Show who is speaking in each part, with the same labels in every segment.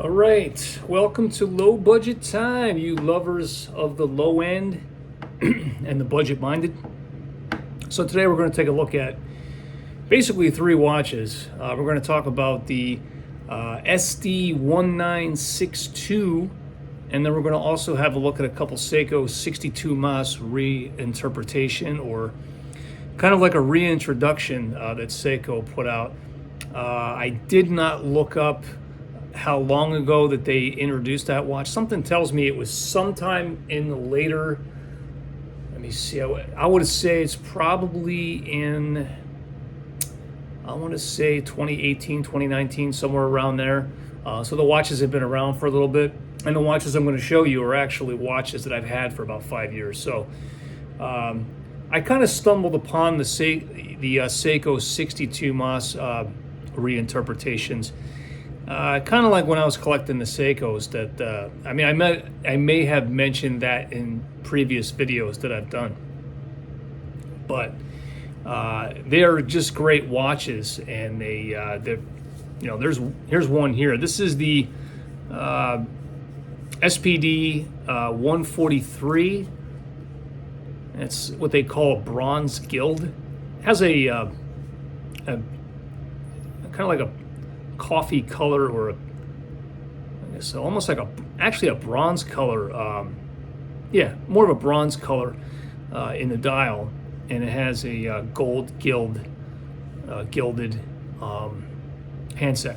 Speaker 1: All right, welcome to Low Budget Time, you lovers of the low end and the budget minded. So today we're going to take a look at basically three watches. We're going to talk about the SD1962, and then we're going to also have a look at a couple Seiko 62 mas reinterpretation, or kind of like a reintroduction that Seiko put out. I did not look up how long ago that they introduced that watch. Something tells me it was sometime in the later, let me see, I would say it's probably in, I want to say 2018, 2019, somewhere around there. So the watches have been around for a little bit, and the watches I'm going to show you are actually watches that I've had for about 5 years. So I kind of stumbled upon the Seiko 62 mas reinterpretations. Kind of like when I was collecting the Seikos that, I may have mentioned that in previous videos that I've done, but they are just great watches, and here's one here. This is the SPD 143. It's what they call a bronze gild. It has a kind of like a coffee color, or I guess almost like actually a bronze color. More of a bronze color in the dial, and it has a gold gilded handset.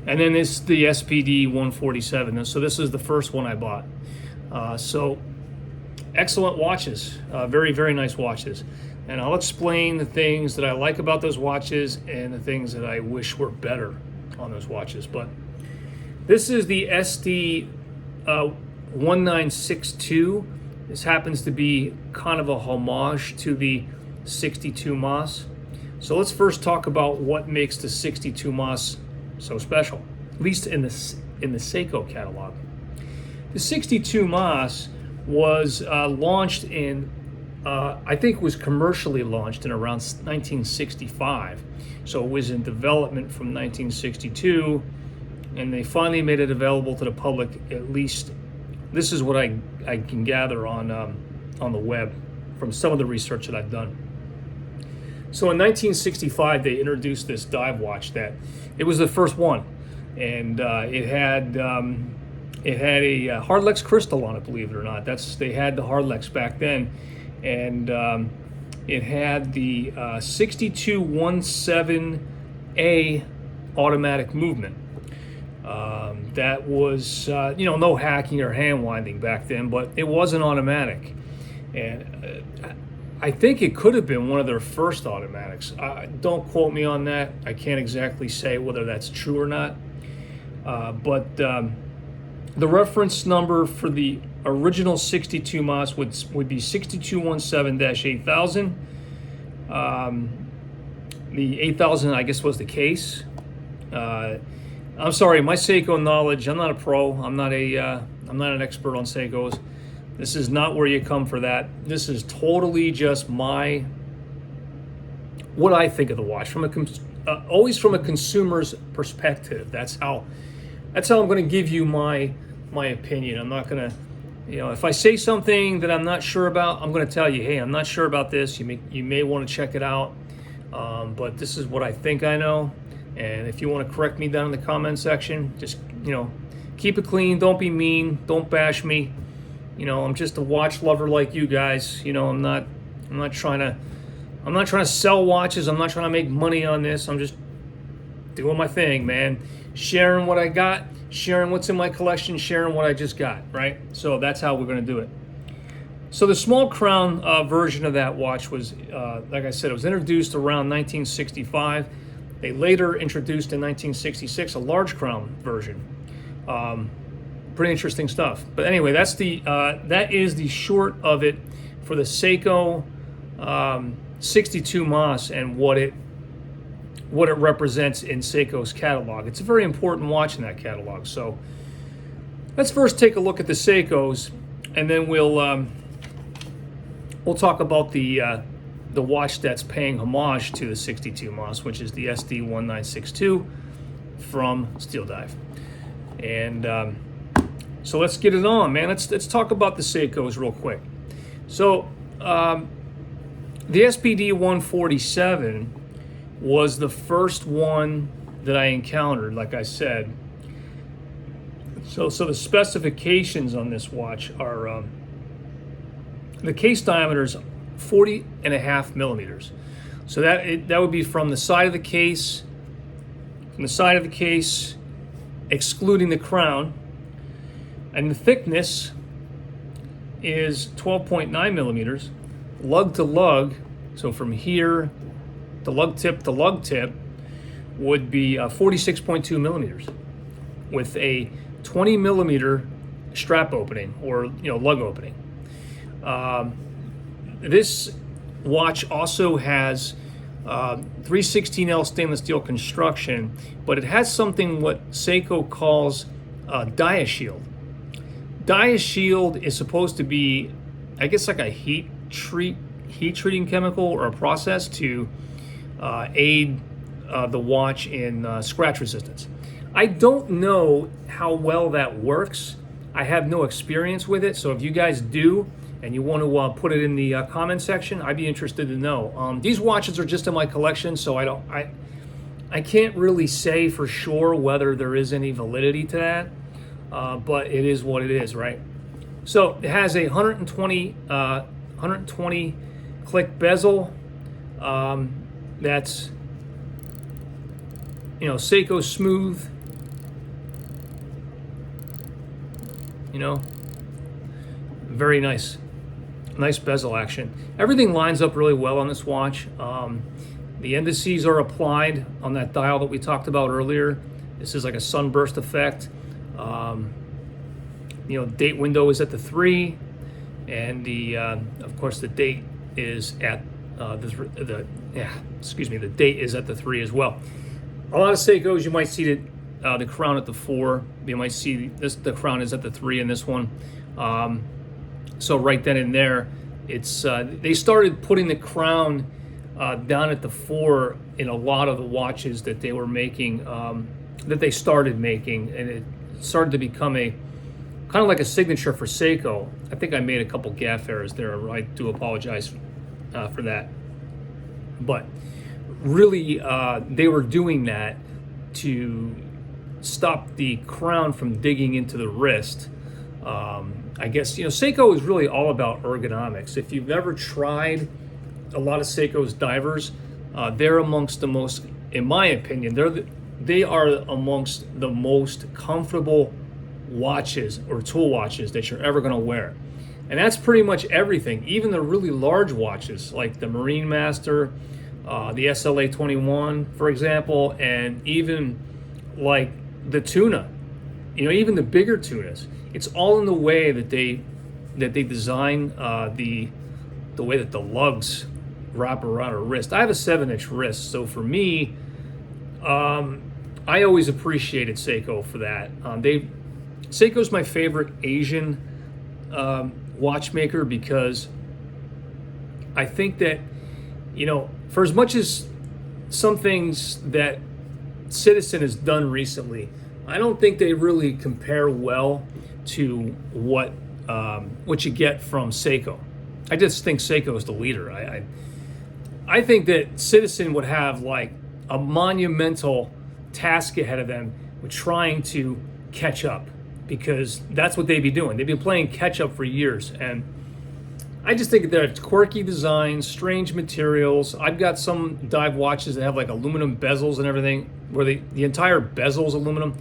Speaker 1: And then this is the SPD 147. So this is the first one I bought. So excellent watches, very, very nice watches. And I'll explain the things that I like about those watches and the things that I wish were better on those watches. But this is the SD 1962. This happens to be kind of a homage to the 62 mas. So let's first talk about what makes the 62 mas so special, at least in the Seiko catalog. The 62 mas was launched in, I think was commercially launched in around 1965. So it was in development from 1962, and they finally made it available to the public. At least this is what I can gather on the web from some of the research that I've done. So in 1965, they introduced this dive watch. That it was the first one, and it had a Hardlex crystal on it. Believe it or not, they had the Hardlex back then, and it had the 6217A automatic movement. That was, no hacking or hand winding back then, but it wasn't automatic. And I think it could have been one of their first automatics. Don't quote me on that. I can't exactly say whether that's true or not. But the reference number for the original 62 mas would be 6217-8000. The 8000, I guess, was the case. I'm sorry, my Seiko knowledge, I'm not a pro. I'm not an expert on Seikos. This is not where you come for that. This is totally just what I think of the watch, always from a consumer's perspective. That's how I'm going to give you my opinion. I'm not going to, if I say something that I'm not sure about, I'm going to tell you, hey, I'm not sure about this. You may want to check it out, but this is what I think I know. And if you want to correct me down in the comment section, just keep it clean. Don't be mean. Don't bash me. I'm just a watch lover like you guys. I'm not trying to sell watches. I'm not trying to make money on this. I'm just doing my thing, man. Sharing what I got, sharing what's in my collection, sharing what I just got, right? So that's how we're going to do it. So the small crown version of that watch was, like I said, it was introduced around 1965. They later introduced in 1966 a large crown version. Pretty interesting stuff. But anyway, that is the short of it for the Seiko 62 mas and what it represents in Seiko's catalog. It's a very important watch in that catalog. So let's first take a look at the Seikos, and then we'll talk about the watch that's paying homage to the 62 mas, which is the SD1962 from Steeldive. And so let's get it on, man. Let's talk about the Seikos real quick. So the SPD147 was the first one that I encountered, like I said. So the specifications on this watch are the case diameter is 40.5 millimeters. So that would be from the side of the case, excluding the crown, and the thickness is 12.9 millimeters, lug to lug. So from here, the lug tip to lug tip would be 46.2 millimeters, with a 20 millimeter strap opening, or lug opening. This watch also has 316L stainless steel construction, but it has something what Seiko calls diashield. Diashield is supposed to be, I guess, like a heat treating chemical or a process to aid the watch in scratch resistance. I don't know how well that works. I have no experience with it, so if you guys do and you want to put it in the comment section, I'd be interested to know. These watches are just in my collection, so I can't really say for sure whether there is any validity to that, but it is what it is, right? So it has a 120 click bezel. That's Seiko smooth. Very nice bezel action. Everything lines up really well on this watch. The indices are applied on that dial that we talked about earlier. This is like a sunburst effect. Date window is at the 3, and of course the date is at the date is at the 3 as well. A lot of Seikos, you might see the crown at the 4. You might see the crown is at the 3 in this one. So right then and there, it's they started putting the crown down at the 4 in a lot of the watches that they were making, that they started making, and it started to become a kind of like a signature for Seiko. I think I made a couple gaffe errors there. I do apologize for that. But really, they were doing that to stop the crown from digging into the wrist. I guess, Seiko is really all about ergonomics. If you've ever tried a lot of Seiko's divers, they're amongst the most, in my opinion, they are amongst the most comfortable watches or tool watches that you're ever going to wear. And that's pretty much everything. Even the really large watches like the Marine Master, the SLA 21, for example, and even like the tuna, even the bigger tunas. It's all in the way that they design the way that the lugs wrap around a wrist. I have a 7-inch wrist, so for me, I always appreciated Seiko for that. Seiko's my favorite Asian watchmaker, because I think that, for as much as some things that Citizen has done recently, I don't think they really compare well to what you get from Seiko. I just think Seiko is the leader. I think that Citizen would have like a monumental task ahead of them with trying to catch up, because that's what they'd be doing. They've been playing catch up for years, and I just think that it's quirky designs, strange materials. I've got some dive watches that have like aluminum bezels and everything, where the entire bezel is aluminum.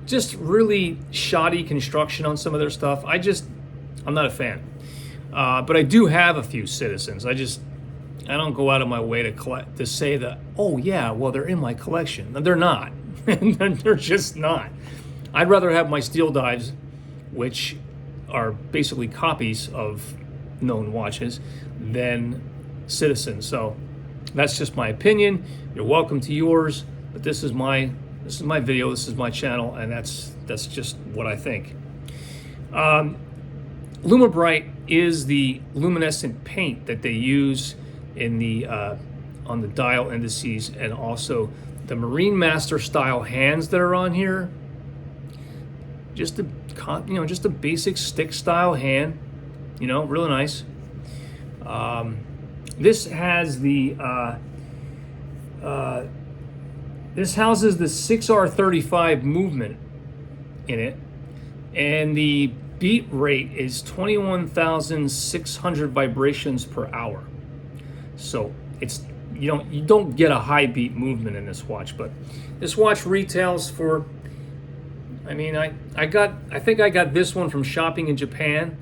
Speaker 1: Just really shoddy construction on some of their stuff. I'm not a fan. But I do have a few Citizens. I don't go out of my way to say that, oh yeah, well, they're in my collection. They're not. They're just not. I'd rather have my Steeldives, which are basically copies of known watches, than Citizen. So that's just my opinion. You're welcome to yours, but this is my video, this is my channel, and that's just what I think. Lume Bright is the luminescent paint that they use in the on the dial indices, and also the Marine Master style hands that are on here. just a just a basic stick style hand, really nice. This has the this houses the 6R35 movement in it, and the beat rate is 21,600 vibrations per hour. So it's you don't get a high beat movement in this watch, but this watch retails for, I mean, I think I got this one from shopping in Japan,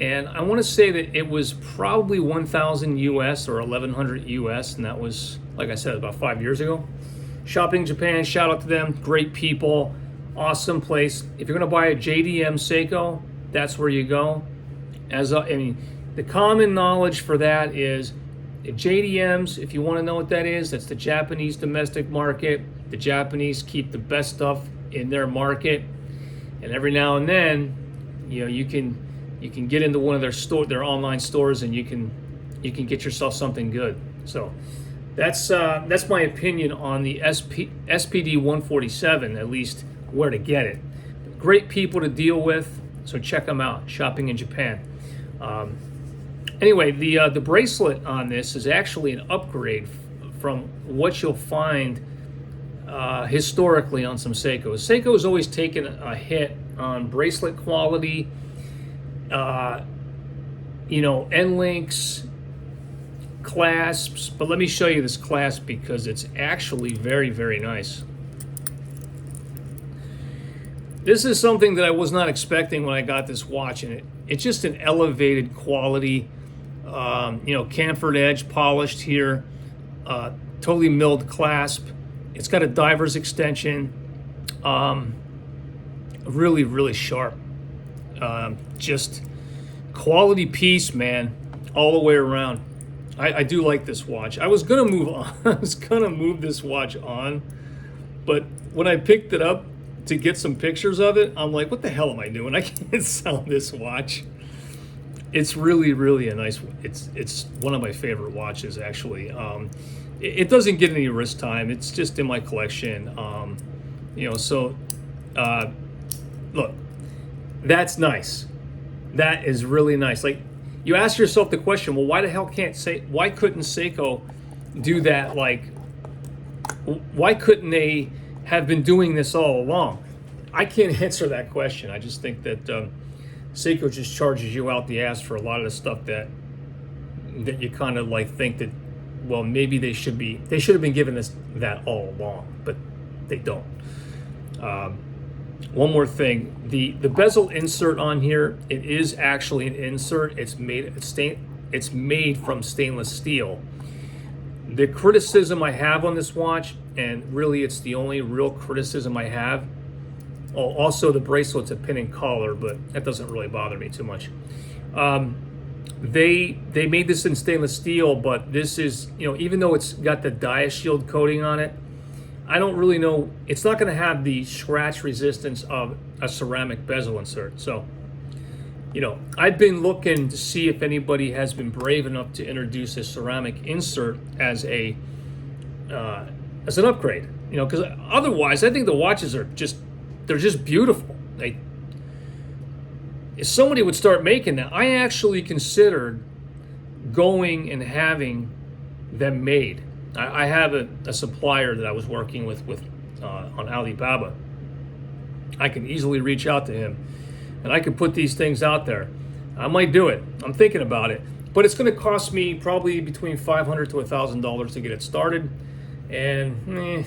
Speaker 1: and I want to say that it was probably 1,000 US or 1,100 US, and that was, like I said, about 5 years ago. Shopping in Japan, shout out to them, great people, awesome place. If you're gonna buy a JDM Seiko, that's where you go. The common knowledge for that is JDMs, if you want to know what that is, that's the Japanese domestic market. The Japanese keep the best stuff in their market, and every now and then, you can get into one of their online stores, and you can get yourself something good. So that's my opinion on the SPD 147, at least where to get it. Great people to deal with, so check them out. Shopping in Japan. Anyway, the bracelet on this is actually an upgrade from what you'll find historically on some Seikos. Seiko has always taken a hit on bracelet quality, end links, clasps. But let me show you this clasp because it's actually very, very nice. This is something that I was not expecting when I got this watch, and it's just an elevated quality. Chamfered edge, polished here, totally milled clasp. It's got a diver's extension, really, really sharp. Just quality piece, man, all the way around. I do like this watch. I was gonna move on. I was gonna move this watch on, but when I picked it up to get some pictures of it, I'm like, what the hell am I doing? I can't sell this watch. It's really, really a nice. It's one of my favorite watches, actually. It doesn't get any wrist time. It's just in my collection. Look, that's nice. That is really nice. Like, you ask yourself the question, well, why couldn't Seiko do that? Like, why couldn't they have been doing this all along? I can't answer that question. I just think that Seiko just charges you out the ass for a lot of the stuff that you kind of like think that, well, maybe they should have been given that all along, but they don't. One more thing, the bezel insert on here, it is actually an insert. It's made from stainless steel. The criticism I have on this watch, and really it's the only real criticism I have, also the bracelet's a pin and collar, but that doesn't really bother me too much. They made this in stainless steel, but this is, even though it's got the Diashield coating on it, I don't really know, it's not going to have the scratch resistance of a ceramic bezel insert. So, I've been looking to see if anybody has been brave enough to introduce a ceramic insert as an upgrade. Because otherwise, I think the watches are they're just beautiful. If somebody would start making that, I actually considered going and having them made. I have a supplier that I was working with on Alibaba. I can easily reach out to him, and I can put these things out there. I might do it. I'm thinking about it, but it's going to cost me probably between $500 to $1,000 to get it started, and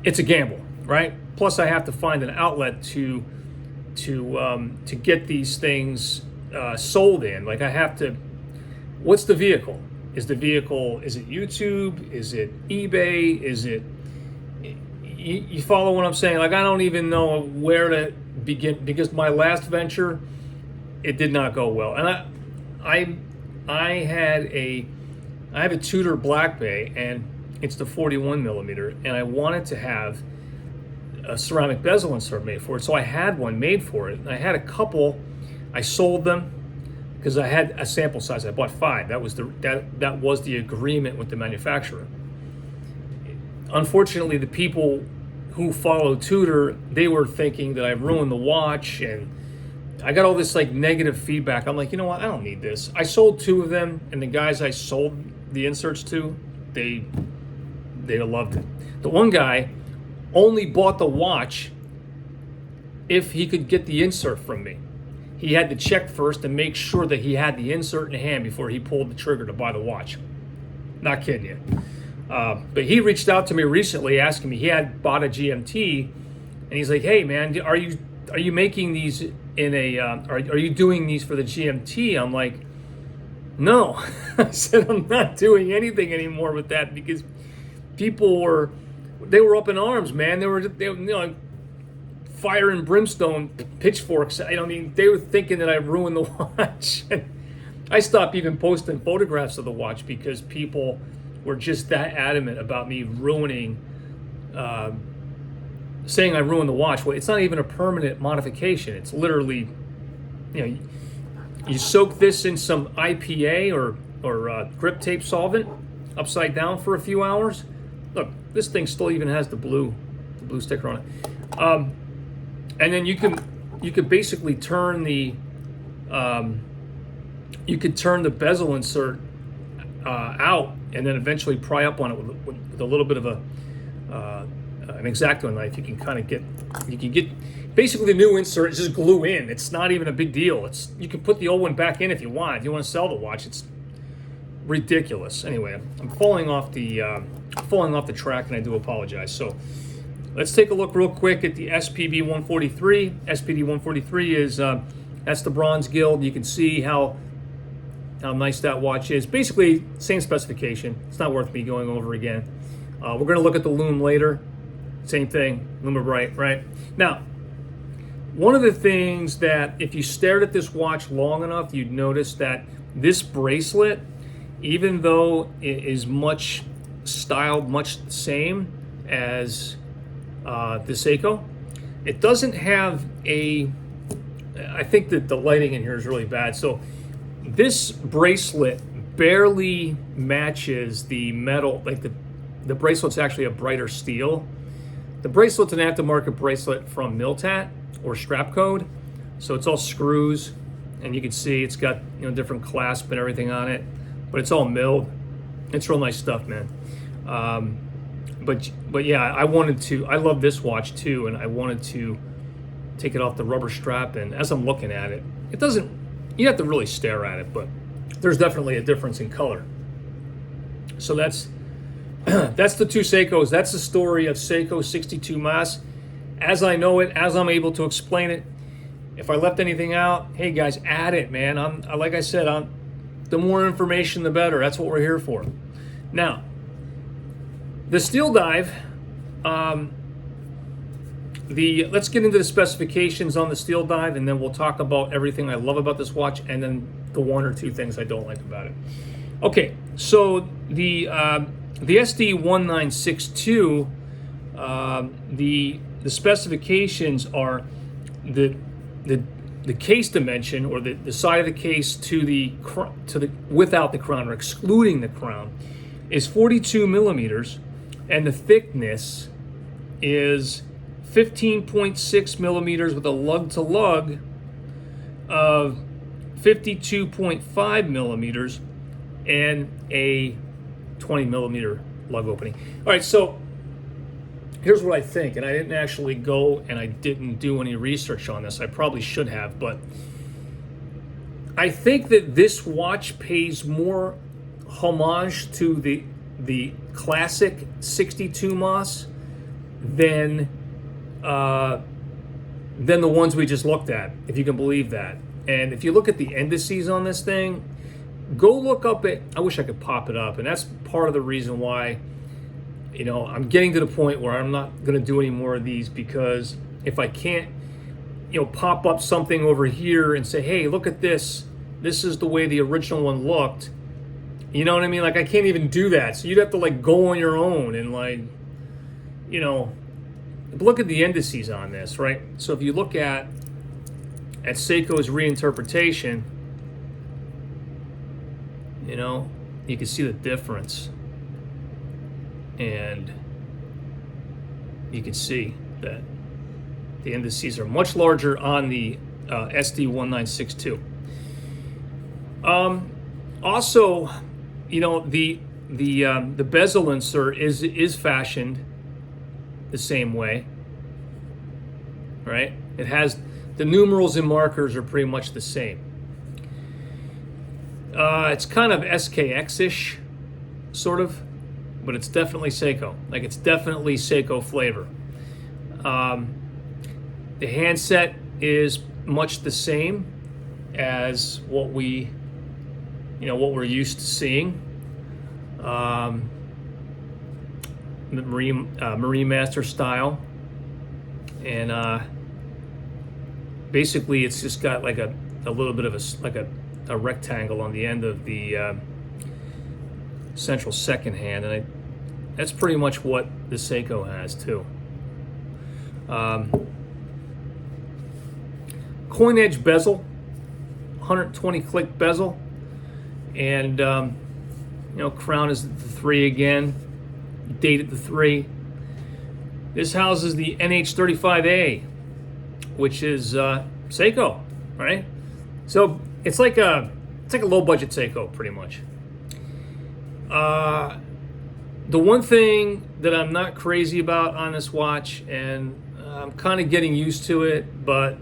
Speaker 1: it's a gamble, right? Plus, I have to find an outlet to get these things sold in. Like, I have to. What's the vehicle? Is it YouTube? Is it eBay? Is it, you follow what I'm saying? Like, I don't even know where to begin, because my last venture, it did not go well. And I have a Tudor Black Bay, and it's the 41 millimeter, and I wanted to have a ceramic bezel insert made for it. So I had one made for it. And I had a couple. I sold them because I had a sample size. I bought 5. That was the agreement with the manufacturer. Unfortunately, the people who follow Tudor, they were thinking that I ruined the watch, and I got all this like negative feedback. I'm like, you know what? I don't need this. I sold 2 of them, and the guys I sold the inserts to, they loved it. The one guy only bought the watch if he could get the insert from me. He had to check first and make sure that he had the insert in hand before he pulled the trigger to buy the watch. Not kidding you. But he reached out to me recently asking me, he had bought a GMT, and he's like, hey man, are you making these in a, are you doing these for the GMT? I'm like, no. I said, I'm not doing anything anymore with that, because people were up in arms, man. They were you know, fire and brimstone, pitchforks. I mean, they were thinking that I ruined the watch. I stopped even posting photographs of the watch because people were just that adamant about me ruining, saying I ruined the watch. Well, it's not even a permanent modification. It's literally, you know, you soak this in some IPA or grip tape solvent upside down for a few hours. Look, this thing still even has the blue sticker on it. And then you can basically turn the you could turn the bezel insert out, and then eventually pry up on it with a little bit of an X-Acto knife. You can get basically the new insert is just glue in. It's not even a big deal. You can put the old one back in if you want. If you want to sell the watch, it's ridiculous. Anyway, I'm falling off the track, and I do apologize. So let's take a look real quick at the SPD 143. SPD 143 is that's the bronze guild. You can see how nice that watch is. Basically, same specification. It's not worth me going over again. We're going to look at the Lume later. Same thing, Lume Bright, right? Now, one of the things that if you stared at this watch long enough, you'd notice that this bracelet, even though it is much styled, much the same as the Seiko, it doesn't have I think that the lighting in here is really bad. So this bracelet barely matches the metal. Like the bracelet's actually a brighter steel. The bracelet's an aftermarket bracelet from Miltat or Strap Code. So it's all screws, and you can see it's got, you know, different clasp and everything on it, but it's all milled. It's real nice stuff, man. But yeah, I love this watch too, and I wanted to take it off the rubber strap. And as I'm looking at it, you have to really stare at it, but there's definitely a difference in color. So that's the 2 Seikos. That's the story of Seiko 62 Mas, as I know it, as I'm able to explain it. If I left anything out, hey guys, add it, man. Like I said, the more information, the better. That's what we're here for. Now, the Steeldive, let's get into the specifications on the Steeldive, and then we'll talk about everything I love about this watch, and then the 1 or 2 things I don't like about it. Okay, so the SD1962, the specifications are the case dimension, or the side of the case to the without the crown, or excluding the crown, is 42 millimeters, and the thickness is 15.6 millimeters with a lug to lug of 52.5 millimeters and a 20 millimeter lug opening. All right, so here's what I think, and I didn't actually go and I didn't do any research on this. I probably should have, but I think that this watch pays more homage to the classic 62 Mas than the ones we just looked at, if you can believe that. And if you look at the indices on this thing, go look up it. I wish I could pop it up, and that's part of the reason why, you know, I'm getting to the point where I'm not going to do any more of these, because if I can't, you know, pop up something over here and say, hey, look at this. This is the way the original one looked. You know what I mean? Like, I can't even do that. So you'd have to like go on your own and like, you know, look at the indices on this, right? So if you look at Seiko's reinterpretation, you know, you can see the difference. And you can see that the indices are much larger on the SD1962. Also, you know, the bezel insert is fashioned the same way, right? It has the numerals and markers are pretty much the same. It's kind of SKX-ish, sort of, but it's definitely Seiko. Like, it's definitely Seiko flavor. The handset is much the same as what we're used to seeing. The Marine Master style, and basically it's just got like a little bit of a rectangle on the end of the central second hand, and that's pretty much what the Seiko has too. Coin edge bezel, 120 click bezel, and crown is the 3 again, date at the 3. This houses the NH35A, which is Seiko, right? So it's like a low budget Seiko, pretty much. The one thing that I'm not crazy about on this watch, and I'm kind of getting used to it, but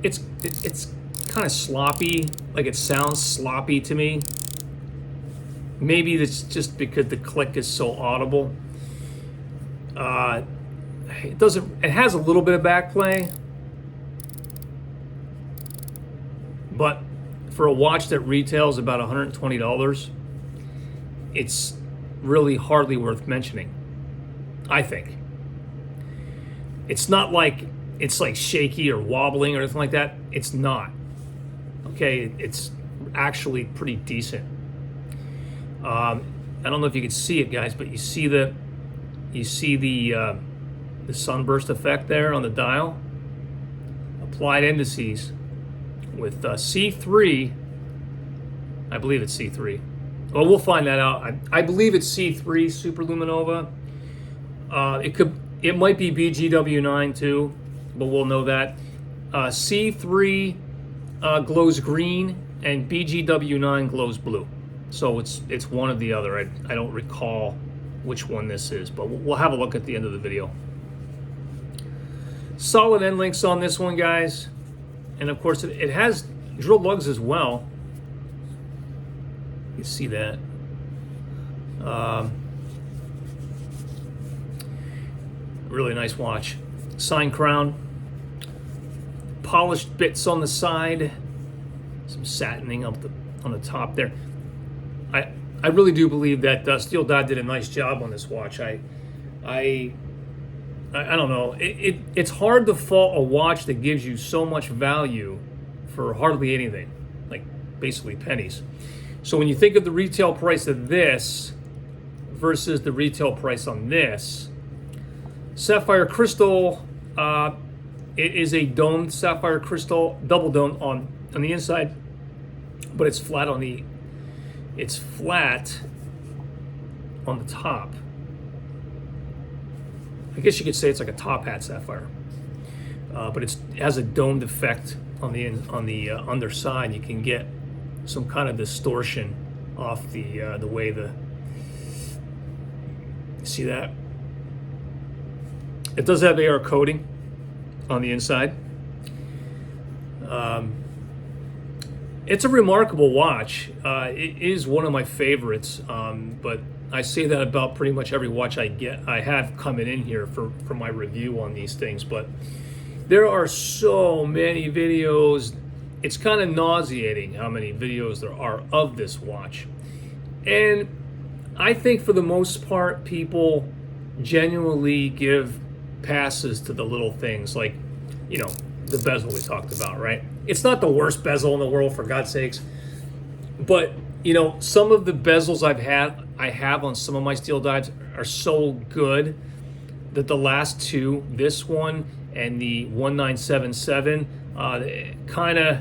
Speaker 1: it's kind of sloppy. Like, it sounds sloppy to me. Maybe it's just because the click is so audible. It has a little bit of backplay, but for a watch that retails about $120, it's really hardly worth mentioning, I think. It's not like it's like shaky or wobbling or anything like that. It's not. Okay, it's actually pretty decent. I don't know if you can see it, guys, but you see the sunburst effect there on the dial. Applied indices with C3. I believe it's C3. Well, we'll find that out. I believe it's C3 Superluminova. It might be BGW9 too, but we'll know that. C3 glows green and BGW9 glows blue. So it's one or the other. I don't recall which one this is, but we'll have a look at the end of the video. Solid end links on this one, guys. And of course it has drill lugs as well. You see that. Really nice watch. Sign crown. Polished bits on the side. Some satining up on the top there. I really do believe that Steeldive did a nice job on this watch. I don't know. It's hard to fault a watch that gives you so much value for hardly anything, like basically pennies. So when you think of the retail price of this versus the retail price on this, sapphire crystal, it is a domed sapphire crystal, double dome on the inside, but it's flat on the top. I guess you could say it's like a top hat sapphire, but it has a domed effect on the underside. You can get some kind of distortion off the way see that? It does have AR coating on the inside. It's a remarkable watch. It is one of my favorites, but I say that about pretty much every watch I have coming in here for my review on these things. But there are so many videos. It's kind of nauseating how many videos there are of this watch. And I think for the most part, people genuinely give passes to the little things, like, the bezel we talked about, right? It's not the worst bezel in the world, for God's sakes. But, some of the bezels I have on some of my Steeldives are so good that the last two, this one and the 1977, kind of,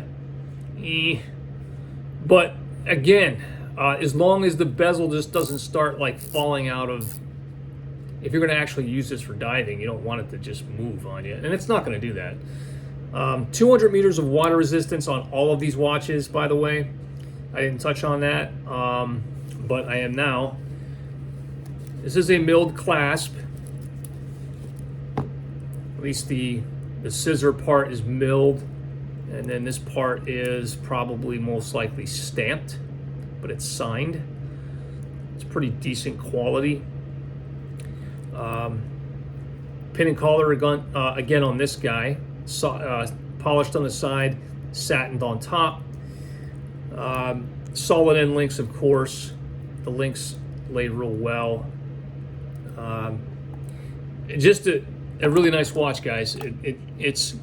Speaker 1: but again, as long as the bezel just doesn't start like falling out of. If you're going to actually use this for diving, you don't want it to just move on you, and it's not going to do that. 200 meters of water resistance on all of these watches, by the way. I didn't touch on that, but I am now. This is a milled clasp. At least the scissor part is milled, and then this part is probably most likely stamped, but it's signed. It's pretty decent quality. Pin and collar again on this guy, polished on the side, satined on top. Solid end links, of course. The links laid real well. Just a really nice watch, guys. It's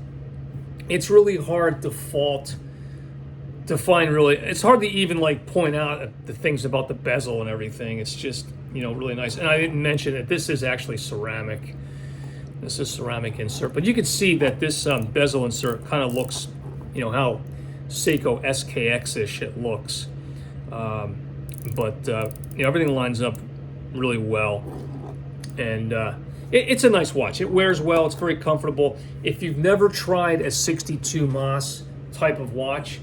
Speaker 1: really hard to find really. It's hard to even like point out the things about the bezel and everything. It's just, you know, really nice. And I didn't mention that this is actually ceramic. This is ceramic insert, but you can see that this bezel insert kind of looks, you know, how Seiko SKX-ish it looks. But you know, everything lines up really well, and it's a nice watch. It wears well. It's very comfortable. If you've never tried a 62 Mas type of watch,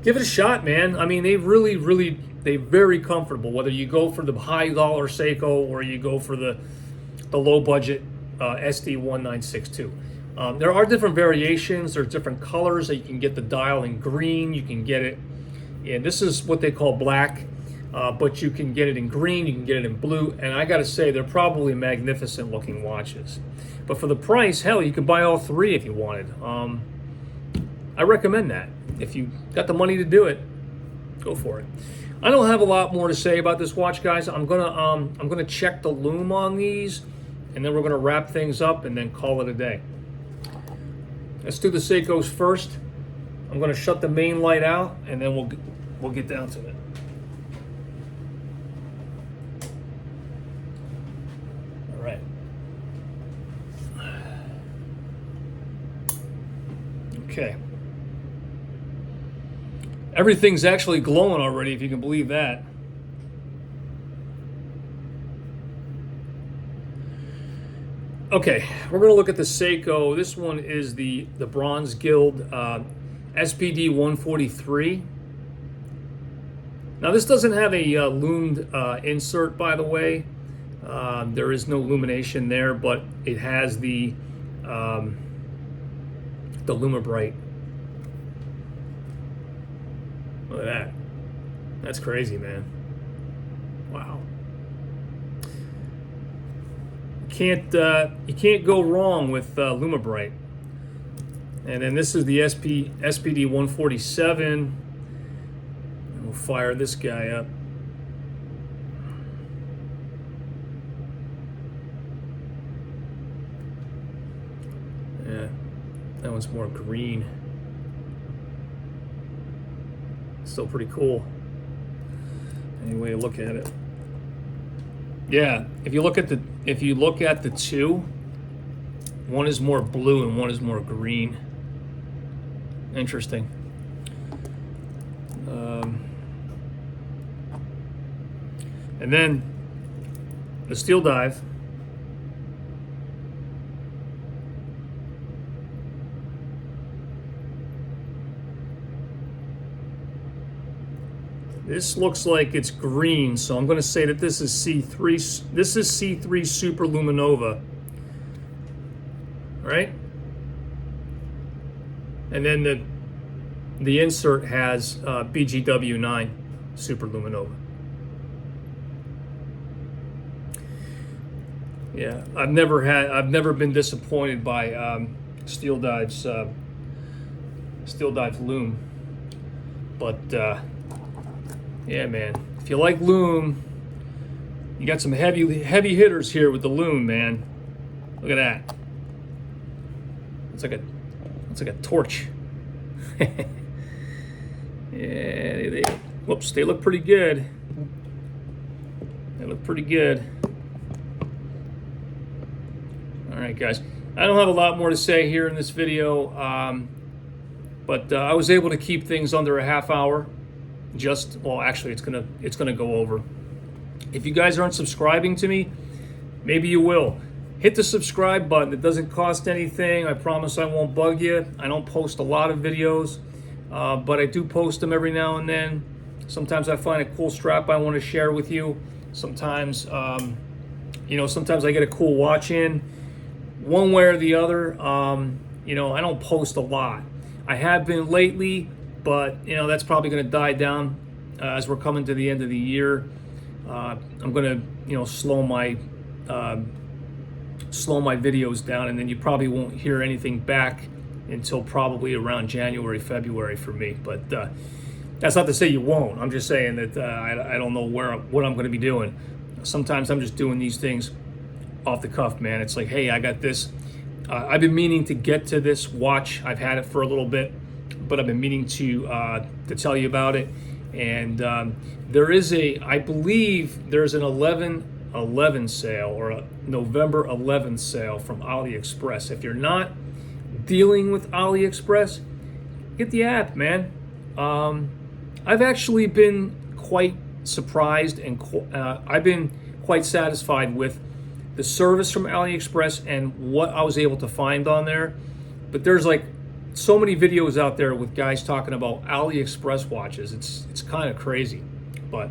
Speaker 1: give it a shot, man. I mean, they're very comfortable. Whether you go for the high dollar Seiko or you go for the low budget SD1962. There are different variations. There's different colors that you can get the dial in green. You can get it in, this is what they call black, but you can get it in green, you can get it in blue, and I gotta say, they're probably magnificent looking watches. But for the price, hell, you could buy all three if you wanted. I recommend that. If you got the money to do it, go for it. I don't have a lot more to say about this watch, guys. I'm gonna check the lume on these, and then we're gonna wrap things up and then call it a day. Let's do the Seikos first. I'm gonna shut the main light out, and then we'll get down to it. All right. Okay. Everything's actually glowing already, if you can believe that. Okay, we're going to look at the Seiko. This one is the Bronze Guild SPD 143. Now, this doesn't have a lumed insert, by the way. There is no illumination there, but it has the Lume Bright. Look at that. That's crazy, man. Wow. You can't go wrong with Lume Bright. And then this is the SPD 147. And we'll fire this guy up. Yeah, that one's more green. Still pretty cool. Any way to look at it. Yeah, if you look at the two, one is more blue and one is more green. Interesting. And then the Steeldive. This looks like it's green, so I'm going to say that this is C3. This is C3 Super Luminova, right? And then the insert has BGW9 Super Luminova. Yeah, I've never been disappointed by Steeldive's Lume, but. Yeah, man. If you like lume, you got some heavy hitters here with the lume, man. Look at that. It's like a torch. Yeah, whoops, they look pretty good. They look pretty good. All right, guys. I don't have a lot more to say here in this video, but I was able to keep things under a half hour. well, actually, it's gonna go over. If you guys aren't subscribing to me, maybe you will. Hit the subscribe button. It doesn't cost anything. I promise I won't bug you. I don't post a lot of videos, but I do post them every now and then. Sometimes I find a cool strap I want to share with you. Sometimes, sometimes I get a cool watch in. One way or the other, I don't post a lot. I have been lately, but that's probably going to die down as we're coming to the end of the year. I'm going to, slow my videos down, and then you probably won't hear anything back until probably around January, February for me. But that's not to say you won't. I'm just saying that I don't know what I'm going to be doing. Sometimes I'm just doing these things off the cuff, man. It's like, hey, I got this. I've been meaning to get to this watch. I've had it for a little bit, but I've been meaning to tell you about it. And I believe there's an 11/11 sale, or a November 11th sale from AliExpress. If you're not dealing with AliExpress, get the app, man. I've actually been quite surprised, and I've been quite satisfied with the service from AliExpress and what I was able to find on there. But there's like so many videos out there with guys talking about AliExpress watches. It's kind of crazy. But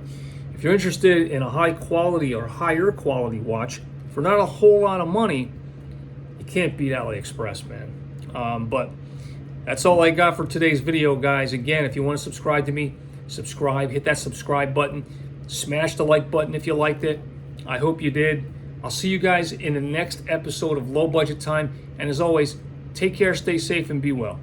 Speaker 1: if you're interested in a high quality or higher quality watch for not a whole lot of money, you can't beat AliExpress, man. But that's all I got for today's video, guys. Again, if you want to subscribe to me, subscribe. Hit that subscribe button. Smash the like button if you liked it. I hope you did. I'll see you guys in the next episode of Low Budget Time. And as always, take care, stay safe, and be well.